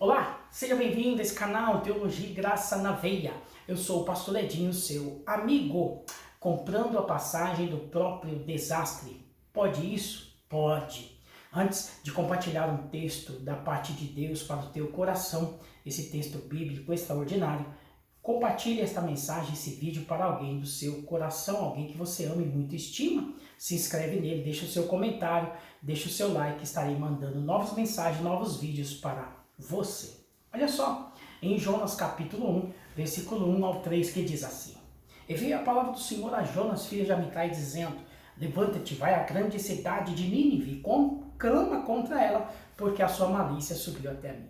Olá, seja bem-vindo a esse canal Teologia e Graça na Veia. Eu sou o pastor Edinho, seu amigo, comprando a passagem do próprio desastre. Pode isso? Pode. Antes de compartilhar um texto da parte de Deus para o teu coração, esse texto bíblico extraordinário, compartilhe esta mensagem, esse vídeo para alguém do seu coração, alguém que você ama e muito estima. Se inscreve nele, deixa o seu comentário, deixa o seu like, estarei mandando novas mensagens, novos vídeos para você. Olha só, em Jonas capítulo 1, versículo 1 ao 3, que diz assim: E veio a palavra do Senhor a Jonas, filho de Amitai, dizendo: Levanta-te, vai à grande cidade de Nínive, e clama contra ela, porque a sua malícia subiu até mim.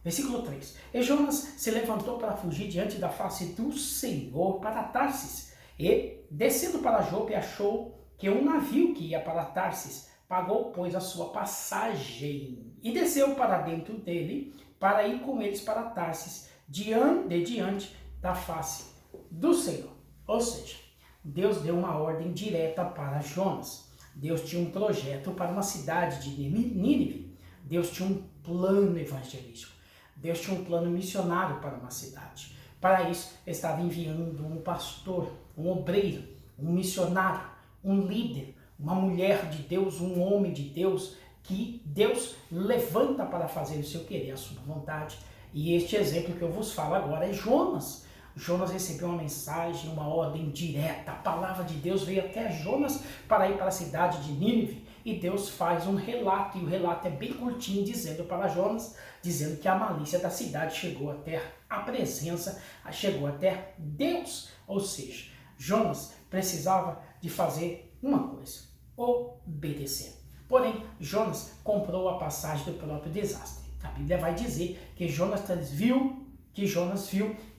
Versículo 3. E Jonas se levantou para fugir diante da face do Senhor para Tarsis, e, descendo para Jope, achou que um navio que ia para Tarsis pagou, pois, a sua passagem, e desceu para dentro dele, para ir com eles para Tarsis, diante da face do Senhor. Ou seja, Deus deu uma ordem direta para Jonas. Deus tinha um projeto para uma cidade de Nínive. Deus tinha um plano evangelístico. Deus tinha um plano missionário para uma cidade. Para isso, ele estava enviando um pastor, um obreiro, um missionário, um líder, uma mulher de Deus, um homem de Deus, que Deus levanta para fazer o seu querer, a sua vontade. E este exemplo que eu vos falo agora é Jonas. Jonas recebeu uma mensagem, uma ordem direta. A palavra de Deus veio até Jonas para ir para a cidade de Nínive. E Deus faz um relato, e o relato é bem curtinho, dizendo para Jonas, dizendo que a malícia da cidade chegou até a presença, chegou até Deus. Ou seja, Jonas precisava de fazer uma coisa: obedecer. Porém, Jonas comprou a passagem do próprio desastre. A Bíblia vai dizer que Jonas viu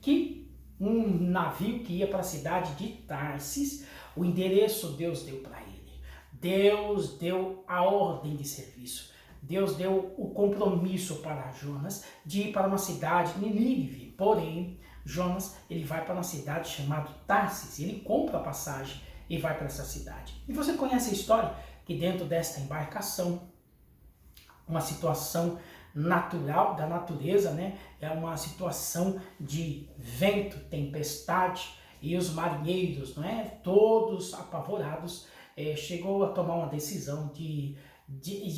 que um navio que ia para a cidade de Tarsis, o endereço Deus deu para ele. Deus deu a ordem de serviço. Deus deu o compromisso para Jonas de ir para uma cidade de Nínive. Porém, Jonas ele vai para uma cidade chamada Tarsis. Ele compra a passagem e vai para essa cidade. E você conhece a história que dentro desta embarcação, uma situação natural da natureza, né? É uma situação de vento, tempestade, e os marinheiros, não é? Todos apavorados, chegou a tomar uma decisão de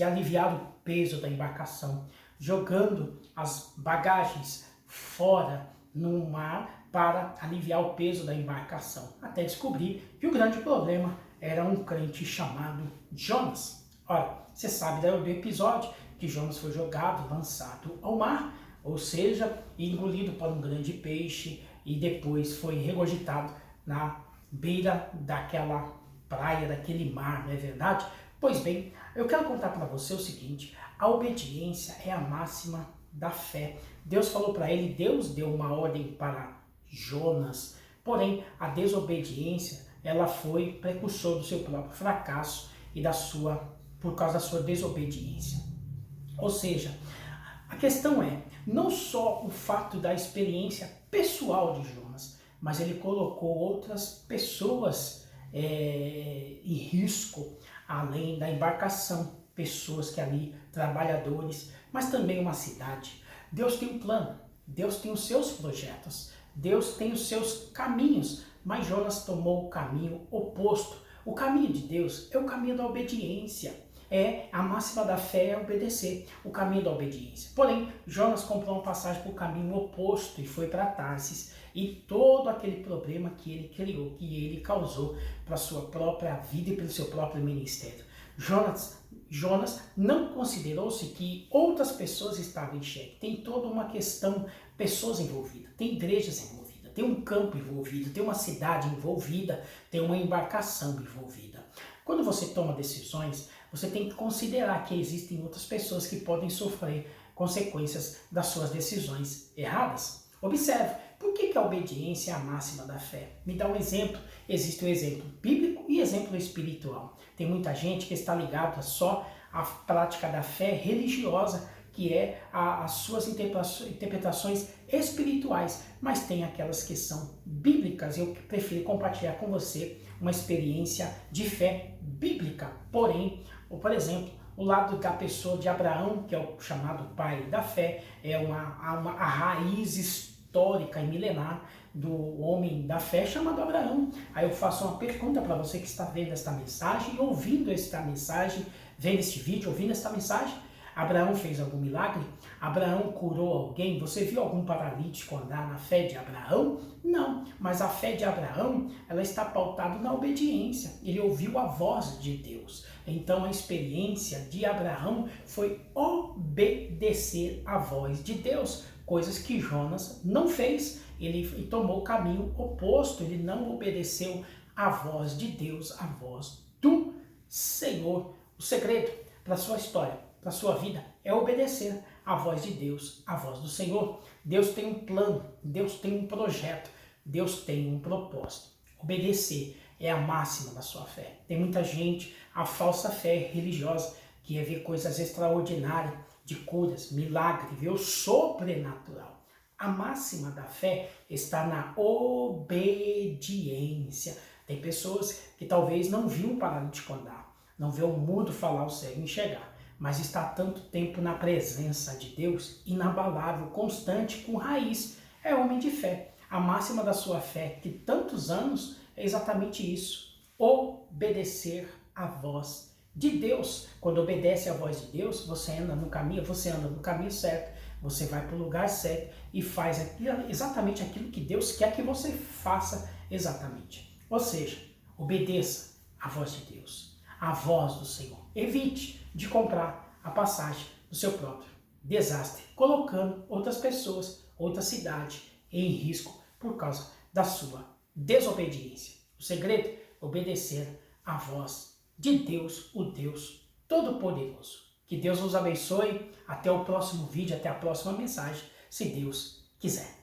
aliviar o peso da embarcação, jogando as bagagens fora no mar para aliviar o peso da embarcação, até descobrir que o grande problema era um crente chamado Jonas. Ora, você sabe do episódio que Jonas foi jogado, lançado ao mar, ou seja, engolido por um grande peixe e depois foi regurgitado na beira daquela praia, daquele mar, não é verdade? Pois bem, eu quero contar para você o seguinte: a obediência é a máxima da fé. Deus falou para ele, Deus deu uma ordem para Jonas, porém a desobediência ela foi precursor do seu próprio fracasso e por causa da sua desobediência. Ou seja, a questão é não só o fato da experiência pessoal de Jonas, mas ele colocou outras pessoas em risco, além da embarcação, pessoas que ali, trabalhadores, mas também uma cidade. Deus tem um plano, Deus tem os seus projetos, Deus tem os seus caminhos, mas Jonas tomou o caminho oposto. O caminho de Deus é o caminho da obediência. A máxima da fé é obedecer, o caminho da obediência. Porém, Jonas comprou uma passagem para o caminho oposto e foi para Tarsis. E todo aquele problema que ele criou, que ele causou para a sua própria vida e pelo seu próprio ministério. Jonas não considerou-se que outras pessoas estavam em xeque. Tem toda uma questão, pessoas envolvidas, tem igrejas envolvidas, tem um campo envolvido, tem uma cidade envolvida, tem uma embarcação envolvida. Quando você toma decisões, você tem que considerar que existem outras pessoas que podem sofrer consequências das suas decisões erradas. Observe, por que a obediência é a máxima da fé? Me dá um exemplo. Existe o exemplo bíblico e exemplo espiritual. Tem muita gente que está ligada só à prática da fé religiosa, que é as suas interpretações espirituais, mas tem aquelas que são bíblicas. Eu prefiro compartilhar com você uma experiência de fé bíblica. Porém, por exemplo, o lado da pessoa de Abraão, que é o chamado pai da fé, é a raiz histórica e milenar do homem da fé chamado Abraão. Aí eu faço uma pergunta para você que está vendo esta mensagem, ouvindo esta mensagem, vendo este vídeo, ouvindo esta mensagem. Abraão fez algum milagre? Abraão curou alguém? Você viu algum paralítico andar na fé de Abraão? Não, mas a fé de Abraão, ela está pautada na obediência. Ele ouviu a voz de Deus. Então a experiência de Abraão foi obedecer à voz de Deus, coisas que Jonas não fez. Ele tomou o caminho oposto, ele não obedeceu à voz de Deus, à voz do Senhor. O segredo para a sua história, para a sua vida, é obedecer à voz de Deus, à voz do Senhor. Deus tem um plano, Deus tem um projeto, Deus tem um propósito. Obedecer é a máxima da sua fé. Tem muita gente, a falsa fé religiosa, que é ver coisas extraordinárias, de curas, milagre, ver o sobrenatural. A máxima da fé está na obediência. Tem pessoas que talvez não viu um paralítico andar, não vê o mudo falar, o cego enxergar, mas está há tanto tempo na presença de Deus, inabalável, constante, com raiz. É homem de fé. A máxima da sua fé, de tantos anos, é exatamente isso: obedecer à voz de Deus. Quando obedece à voz de Deus, você anda no caminho certo, você vai para o lugar certo e faz exatamente aquilo que Deus quer que você faça exatamente. Ou seja, obedeça à voz de Deus, à voz do Senhor. Evite de comprar a passagem do seu próprio desastre, colocando outras pessoas, outra cidade em risco por causa da sua desobediência. O segredo é obedecer à voz de Deus, o Deus Todo-Poderoso. Que Deus nos abençoe. Até o próximo vídeo, até a próxima mensagem, se Deus quiser.